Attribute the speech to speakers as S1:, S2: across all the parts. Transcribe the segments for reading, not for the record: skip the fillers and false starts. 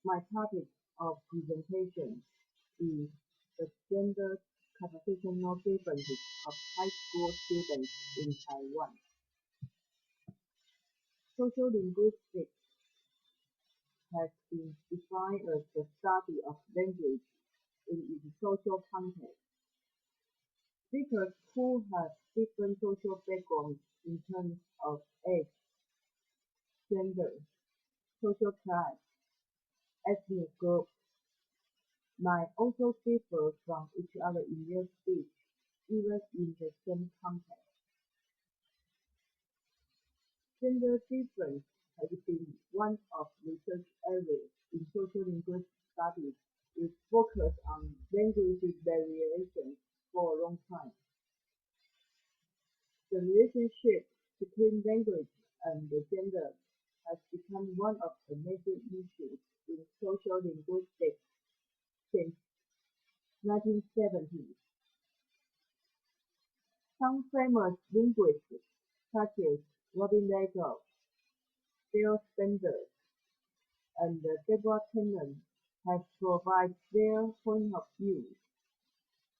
S1: My topic of presentation is the gender conversational differences of high school students in Taiwan. Social linguistics has been defined as the study of language in its social context. Speakers who have different social backgrounds in terms of age, gender, social class, ethnic group might also differ from each other in their speech, even in the same context. Gender difference has been one of research areas in social linguistic studies with focus on language variations for a long time. The relationship between language and gender has become one of the major issues in social linguistics since 1970s. Some famous linguists, such as Robin Lego, Bill Sanders, and Deborah Tennant, have provided their point of view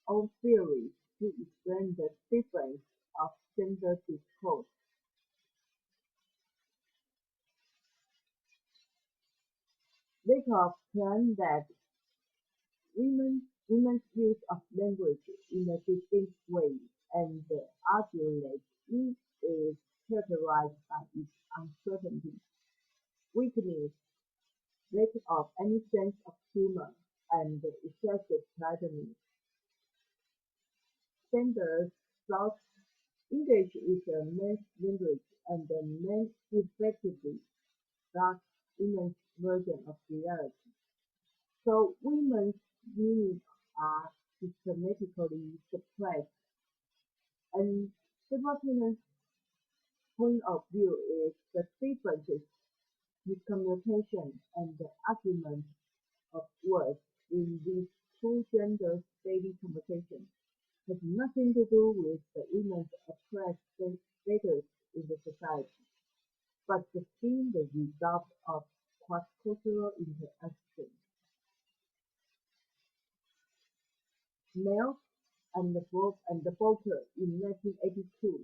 S1: or theories to explain the difference of gender discourse. Lego claimed that women's use of language in a distinct way and argued that it is characterized by its uncertainty, weakness, lack of any sense of humor, and excessive politeness. Sanders thought English is a man's language and men effectively thus women's version of reality. So women's needs are systematically suppressed, and Sebastian's point of view is the differences, miscommunication, and the argument of words in these two genders' daily conversations has nothing to do with the women's oppressed status in the society, but has been the result of cross-cultural interaction. Males and the Booker in 1982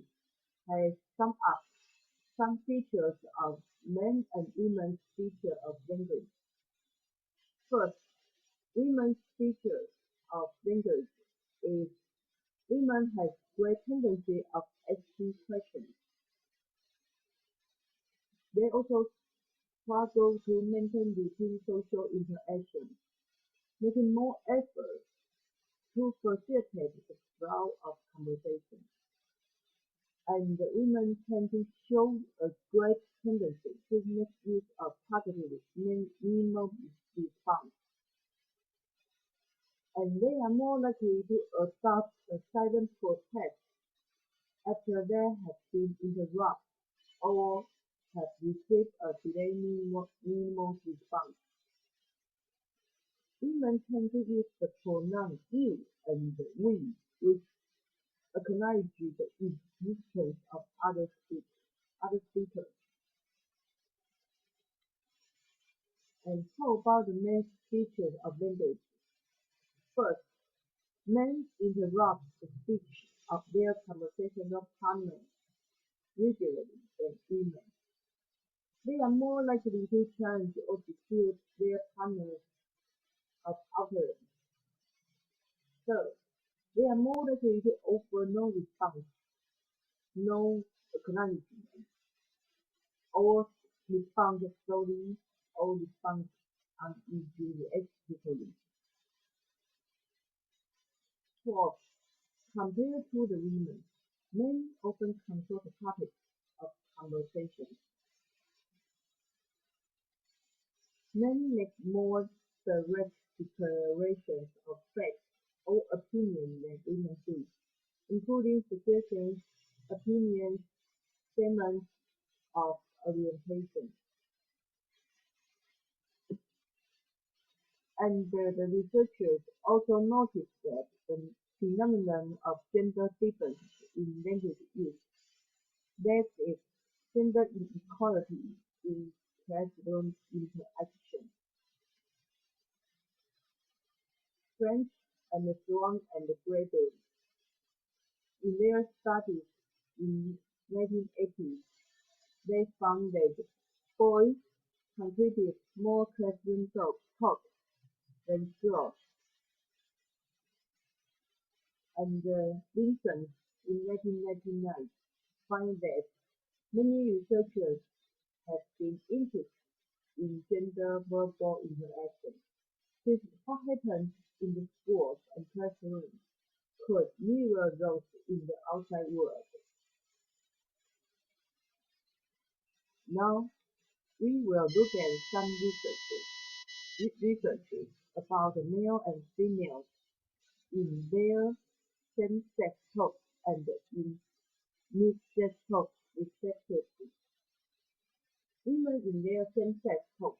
S1: has summed up some features of men and women's feature of language. First, women's feature of language is women have great tendency of asking questions. They also struggle to maintain routine social interaction, making more effort to facilitate the flow of conversation. And the women tend to show a great tendency to make use of targeted minimal response, and they are more likely to adopt a silent protest after they have been interrupted or have received a delayed minimal response. Women tend to use the pronouns you and we, which acknowledge the existence of other speakers. And how about the main features of language? First, men interrupt the speech of their conversational partners regularly than women. They are more likely to challenge or dispute their partners of utterance. Third, they are more likely to offer no response, no acknowledgement, or respond slowly or respond unenthusiastically. Fourth, compared to the women, men often control the topics of conversation. Men make more direct declarations of fact or opinion than women do, including suggestions, opinions, statements of orientation. And the researchers also noticed that the phenomenon of gender difference in language use, that is, gender inequality in classroom interaction. French and Swan and Gregory. In their studies in 1980s, they found that boys contribute more classroom talk than girls, and Vincent in 1999 found that many researchers have been interested in gender verbal interaction, since what happens in the schools and classrooms could mirror those in the outside world. Now, we will look at some research about the male and females in their same-sex talks and in mixed-sex talks respectively. Women in their same-sex talks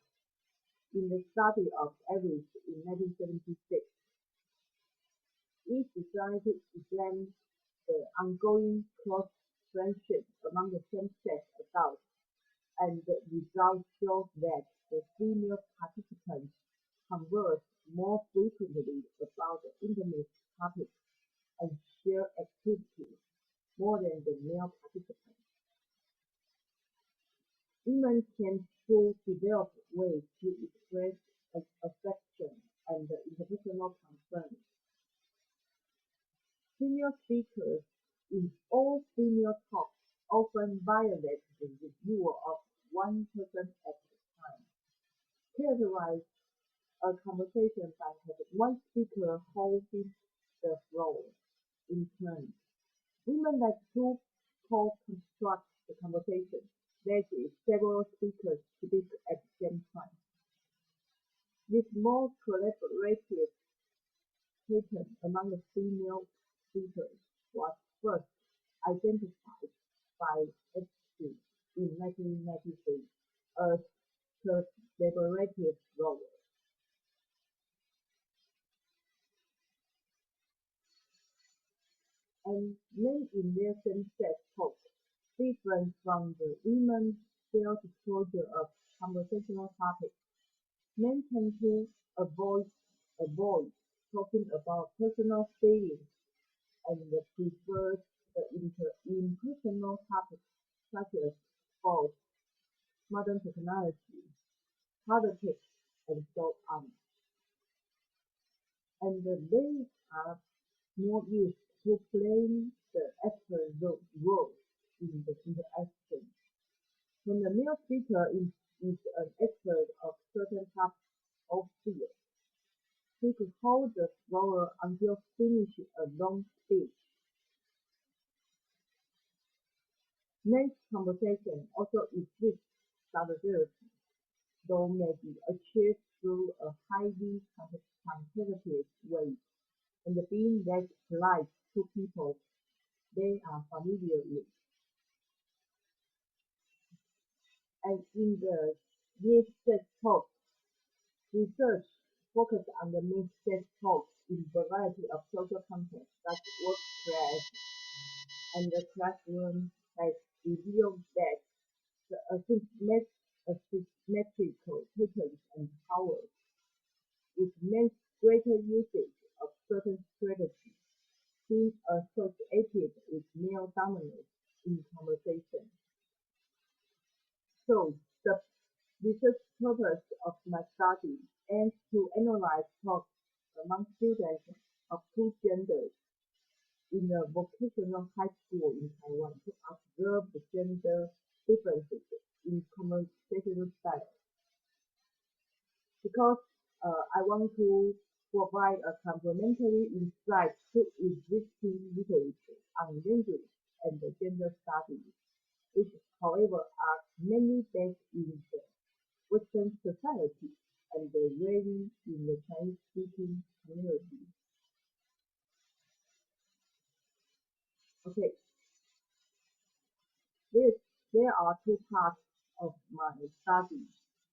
S1: in the study of average in 1976 is designed to examine the ongoing close friendship among the same-sex adults, and the results show that the female participants converse more frequently about intimate topics and share activities more than the male participants. Women tend to develop ways to express affection and interpersonal concerns. Female speakers in all-female talks often violate the rule of one person at a time, characterize a conversation by having one speaker holding the floor in turn. Women like to co-construct the conversation, that is, several speakers speak at the same time. This more collaborative pattern among the female speakers was first identified by H. in 1993 as collaborative role. And men in their same-sex talk, different from the women's self-disclosure of conversational topics. Men tend to avoid talking about personal feelings and prefer the impersonal topics such as sports, modern technology, politics, and so on. And they are more used to playing the actor role in the interaction. When the male speaker is an expert of certain types of field, he could hold the floor until finishing a long speech. Men's conversation also exhibits subtlety, though may be achieved through a highly competitive way, and being less polite to people they are familiar with. And in the mixed-sex talk, research focused on the mixed-sex talk in a variety of social contexts such as workplace and the classroom has revealed that the asymmetrical patterns and powers, which meant greater usage of certain strategies, seem associated with male dominance in conversation. So, the research purpose of my study aims to analyze talks among students of two genders in a vocational high school in Taiwan to observe the gender differences in conversational style. Because I want to provide a complementary insight to existing literature on language and gender studies, which, however, are mainly based in the Western society and rarely in the Chinese-speaking community. Okay, there are two parts of my study.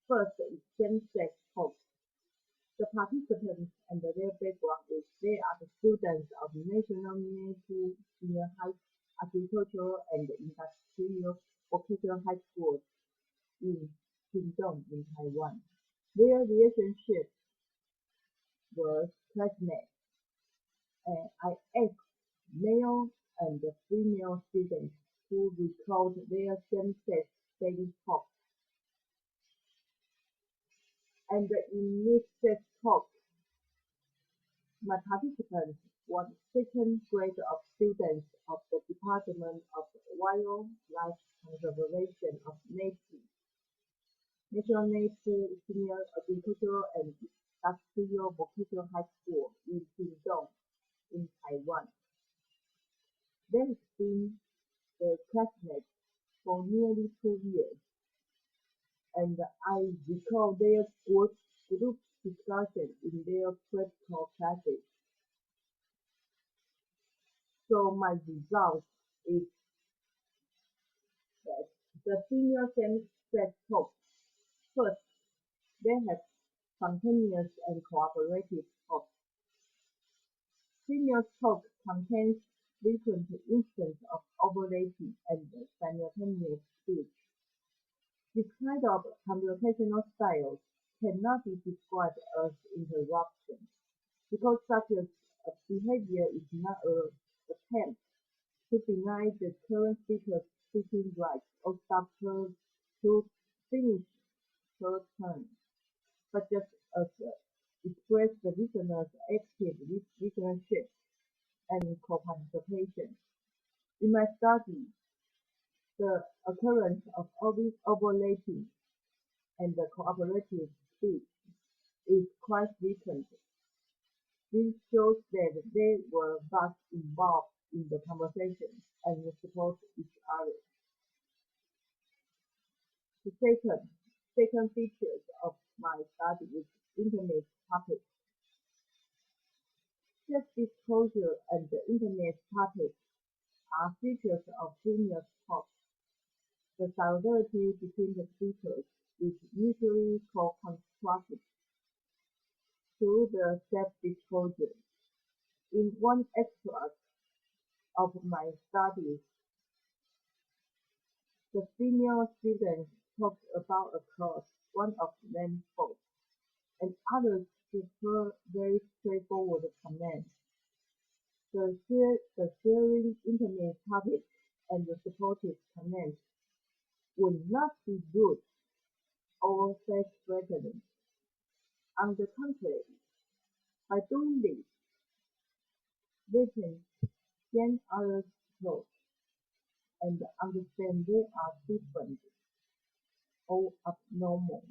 S1: First is same-sex talk. The participants and their background is they are the students of National Military Senior High Agricultural and Industrial Vocational High Schools in Pingtung in Taiwan. Their relationship were classmates, and I asked male and female students to record their same-sex daily talks. And in mixed talk, my participants were second grade of students of the Department of Wildlife Conservation of National Senior Agricultural and Industrial Vocational High School in Pingtung, in Taiwan. They have been the classmates for nearly 2 years, and I recall their group discussion in their practical classes. So my result is that the senior same-sex talk. First, they have spontaneous and cooperative talk. Senior talk contains frequent instances of overlapping and simultaneous speech. This kind of conversational style cannot be described as interruption, because such a behavior is not an attempt to deny the current speaker's speaking rights or stop her to finish her turn, but just as express the listener's active listenership and co-participation. In my study, the occurrence of all these overlapping and the cooperative speech is quite frequent. This shows that they were both involved in the conversation and support each other. The second feature of my study is intimate topics. Self-disclosure and intimate topics are features of senior talk. The solidarity between the speakers is usually co-constructed through the self-disclosure. In one extract of my studies, the female students talked about a clause one of them spoke, and others prefer very straightforward comments. The sharing intimate topics and the supportive comments would not be rude or face-threatening. On the contrary, by doing this, they can gain others' thoughts and understand they are different or abnormal.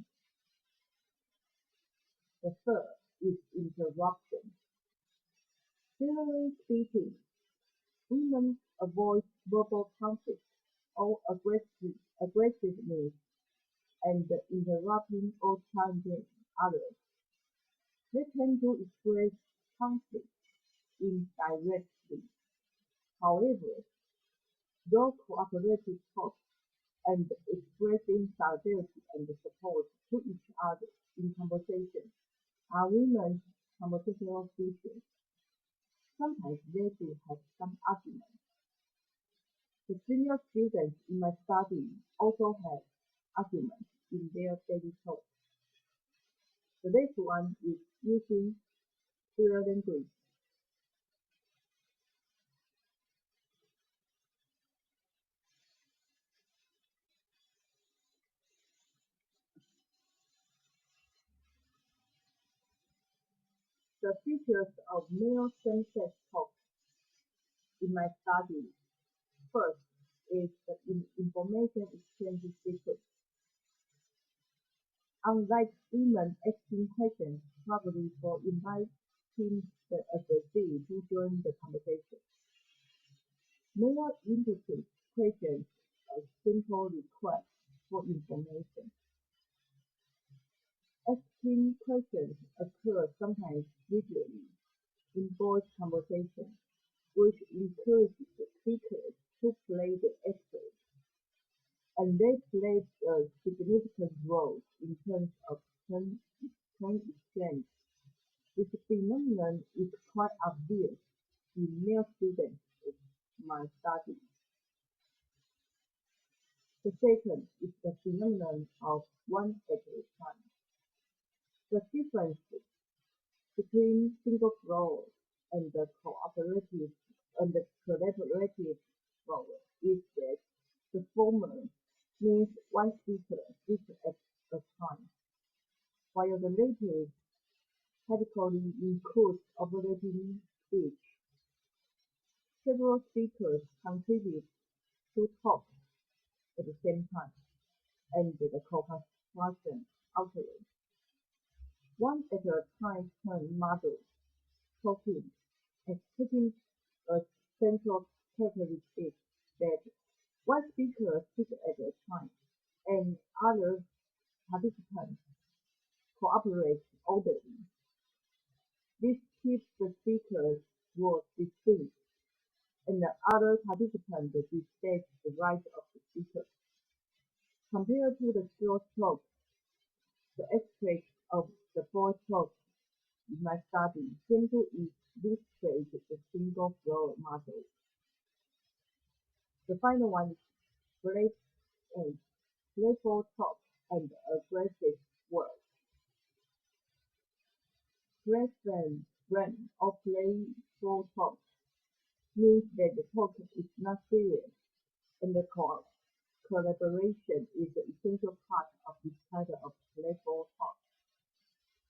S1: The third is interruption. Generally speaking, women avoid verbal conflict or aggressiveness and interrupting or challenging others. They tend to express conflict indirectly. However, those cooperative talk and expressing solidarity and support to each other in conversation are women's conversational features. Sometimes they do have some arguments. The senior students in my study also have arguments in their daily talk. The next one is using clear language. The features of male same-sex talk in my study. First is the information exchange secret. Unlike women asking questions, probably for inviting the addressee to join the conversation, male interpret questions as simple requests for information. Asking questions occur sometimes regularly in voice conversation, which encourages the speakers to play the expert, and they play a significant role in terms of turn exchange. This phenomenon is quite obvious in male students in my study. The second is the phenomenon of one at a time. The difference between single flow and the collaborative flow is that the former means one speaker speaks at a time, while the latter typically includes operating speech. Several speakers contribute to talk at the same time, and the co-construction alternates. One at a time turn model talking and taking a central characteristic that one speaker speaks at a time and other participants cooperate orderly. This keeps the speaker's words distinct, and the other participants respect the right of the speaker. Compared to the short talk, the aspect of the voice talk in my study seems to illustrate the single flow model. The final one is playful talk and aggressive words. Pleasant or playful talk means that the talk is not serious, and the collaboration is the essential part of this kind of playful talk,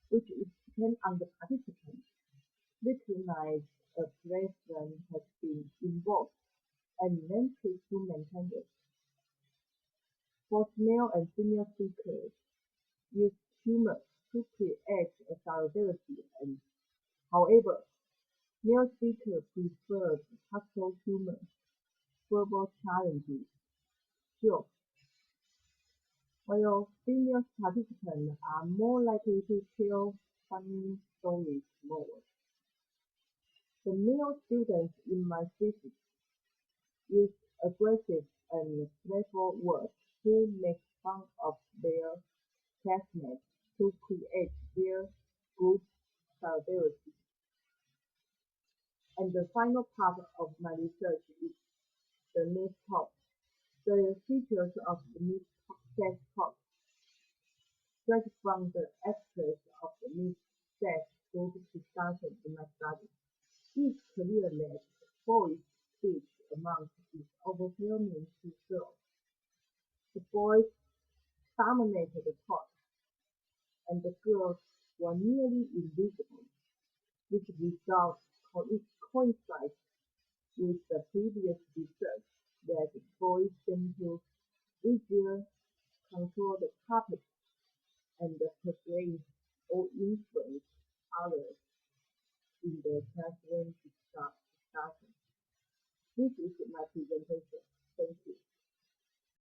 S1: which depends on the participant. Recognize a pleasant has been invoked and then choose to maintain it. Both male and female speakers use humor to create a solidarity, and however, male speakers prefer tactile humor, verbal challenges, jokes, while female participants are more likely to tell funny stories more. The male students in my thesis use aggressive and playful words to make fun of their classmates to create their group solidarity. And the final part of my research is the mid-talk. The features of the mid-sex talk stretch from the aspects of the mid-sex group discussion in my study. It is clear that boys' speech amount is overwhelming to girls. The boys dominated the talk, and the girls were nearly invisible. This result coincides with the previous research that boys tend to easier control the topic and persuade or influence others in the classroom discussion. This is my presentation. Thank you.